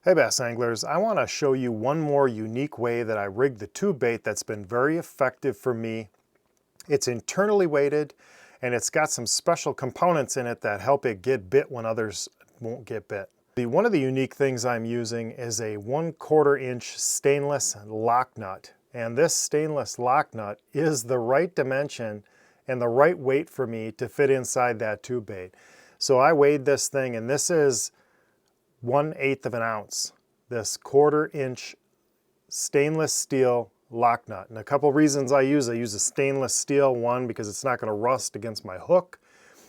Hey bass anglers, I want to show you one more unique way that I rig the tube bait that's been very effective for me. It's internally weighted and it's got some special components in it that help it get bit when others won't get bit. One of the unique things I'm using is a 1/4 inch stainless lock nut. And this stainless lock nut is the right dimension and the right weight for me to fit inside that tube bait. So I weighed this thing and this is 1/8 of an ounce, this 1/4 inch stainless steel lock nut. And a couple reasons I use a stainless steel. One, because it's not going to rust against my hook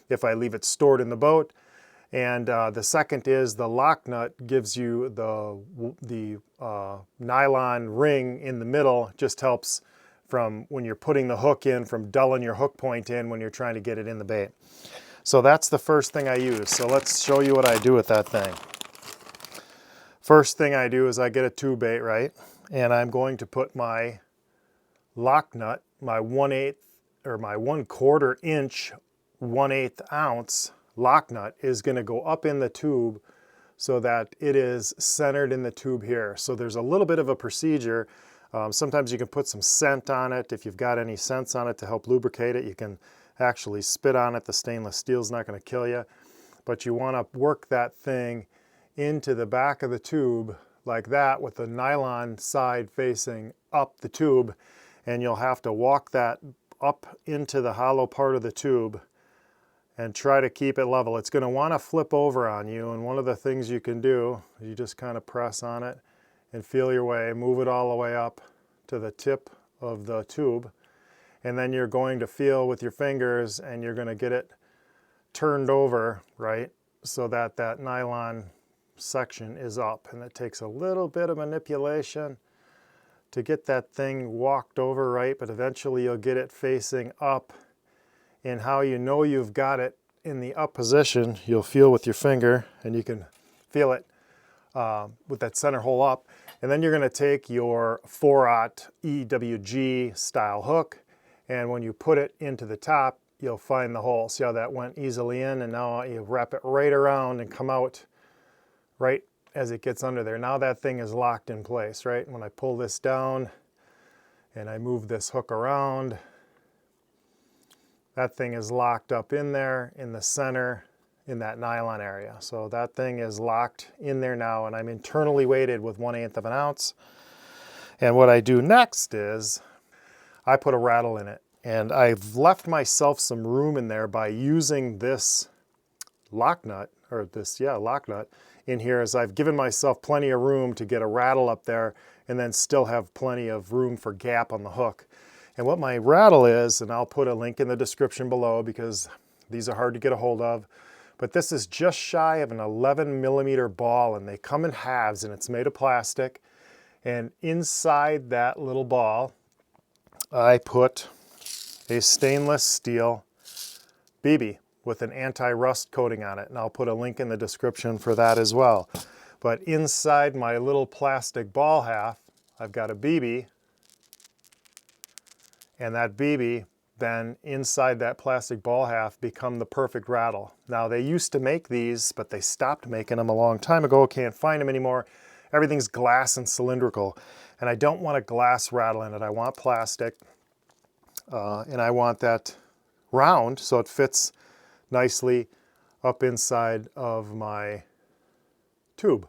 if I leave it stored in the boat. And the second is the lock nut gives you the nylon ring in the middle. Just helps from when you're putting the hook in, from dulling your hook point in when you're trying to get it in the bait. So that's the first thing I use. So let's show you what I do with that thing. First thing I do is I get a tube bait, right? And I'm going to put my lock nut, my 1/8 or my 1/4 inch 1/8 ounce lock nut is going to go up in the tube so that it is centered in the tube here. So there's a little bit of a procedure. Sometimes you can put some scent on it. If you've got any scents on it to help lubricate it, you can actually spit on it. The stainless steel is not going to kill you. But you want to work that thing into the back of the tube like that with the nylon side facing up the tube, and you'll have to walk that up into the hollow part of the tube and try to keep it level. It's going to want to flip over on you, and one of the things you can do, you just kind of press on it and feel your way, move it all the way up to the tip of the tube, and then you're going to feel with your fingers and you're going to get it turned over, right, so that that nylon section is up. And it takes a little bit of manipulation to get that thing walked over right, but eventually you'll get it facing up. And how you know you've got it in the up position, you'll feel with your finger, and you can feel it with that center hole up. And then you're going to take your 4/0 EWG style hook, and when you put it into the top, you'll find the hole. See how that went easily in, and now you wrap it right around and come out right as it gets under there. Now that thing is locked in place, right? When I pull this down and I move this hook around, that thing is locked up in there in the center in that nylon area. So that thing is locked in there now, and I'm internally weighted with 1/8 of an ounce. And what I do next is I put a rattle in it, and I've left myself some room in there by using this lock nut, or this, lock nut in here, as I've given myself plenty of room to get a rattle up there and then still have plenty of room for gap on the hook. And what my rattle is, and I'll put a link in the description below because these are hard to get a hold of, but this is just shy of an 11mm ball, and they come in halves, and it's made of plastic. And inside that little ball, I put a stainless steel BB with an anti-rust coating on it, and I'll put a link in the description for that as well. But inside my little plastic ball half, I've got a BB, and that BB then inside that plastic ball half become the perfect rattle. Now they used to make these, but they stopped making them a long time ago. Can't find them anymore. Everything's glass and cylindrical, and I don't want a glass rattle in it. I want plastic, and I want that round so it fits nicely up inside of my tube.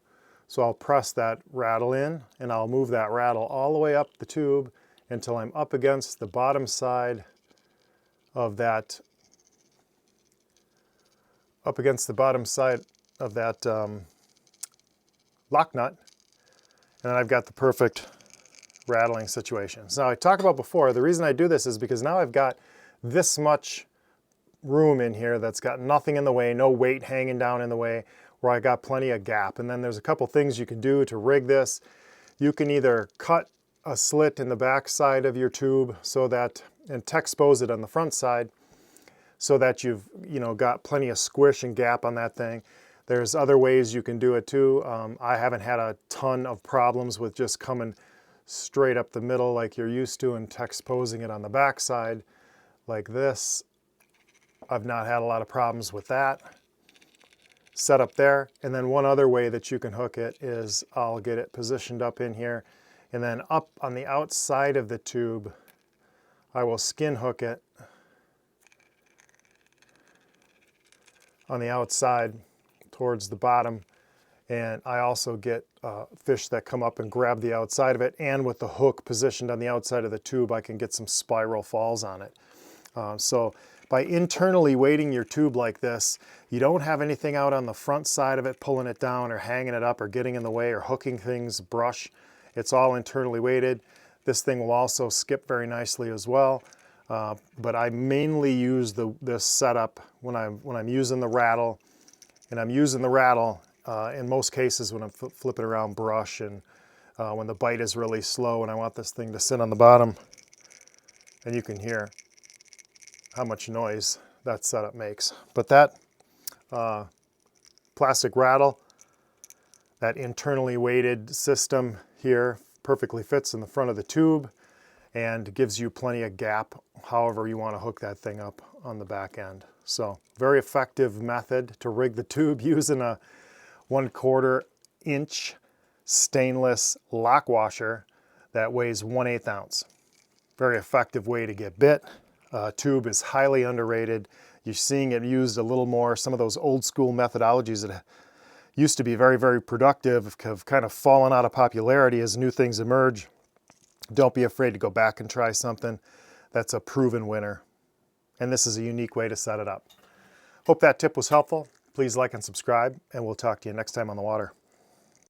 So I'll press that rattle in, and I'll move that rattle all the way up the tube until I'm up against the bottom side of that, lock nut, and then I've got the perfect rattling situation. So I talked about before, the reason I do this is because now I've got this much room in here that's got nothing in the way, no weight hanging down in the way, where I got plenty of gap. And then there's a couple things you can do to rig this. You can either cut a slit in the back side of your tube so that, and expose it on the front side so that you've got plenty of squish and gap on that thing. There's other ways you can do it too. I haven't had a ton of problems with just coming straight up the middle like you're used to and exposing it on the back side like this. I've not had a lot of problems with that. set up there. And then one other way that you can hook it is I'll get it positioned up in here, and then up on the outside of the tube, I will skin hook it on the outside towards the bottom. And I also get fish that come up and grab the outside of it, and with the hook positioned on the outside of the tube, I can get some spiral falls on it. So by internally weighting your tube like this, you don't have anything out on the front side of it pulling it down or hanging it up or getting in the way or hooking things, brush. It's all internally weighted. This thing will also skip very nicely as well. But I mainly use this setup when I'm using the rattle, and I'm using the rattle in most cases when I'm flipping around brush and when the bite is really slow and I want this thing to sit on the bottom. And you can hear how much noise that setup makes. But that plastic rattle, that internally weighted system here, perfectly fits in the front of the tube and gives you plenty of gap however you want to hook that thing up on the back end. So very effective method to rig the tube using a 1/4 inch stainless lock washer that weighs 1/8 ounce. Very effective way to get bit. Tube is highly underrated. You're seeing it used a little more. Some of those old school methodologies that used to be very, very productive have kind of fallen out of popularity as new things emerge. Don't be afraid to go back and try something that's a proven winner. And this is a unique way to set it up. Hope that tip was helpful. Please like and subscribe, and we'll talk to you next time on the water.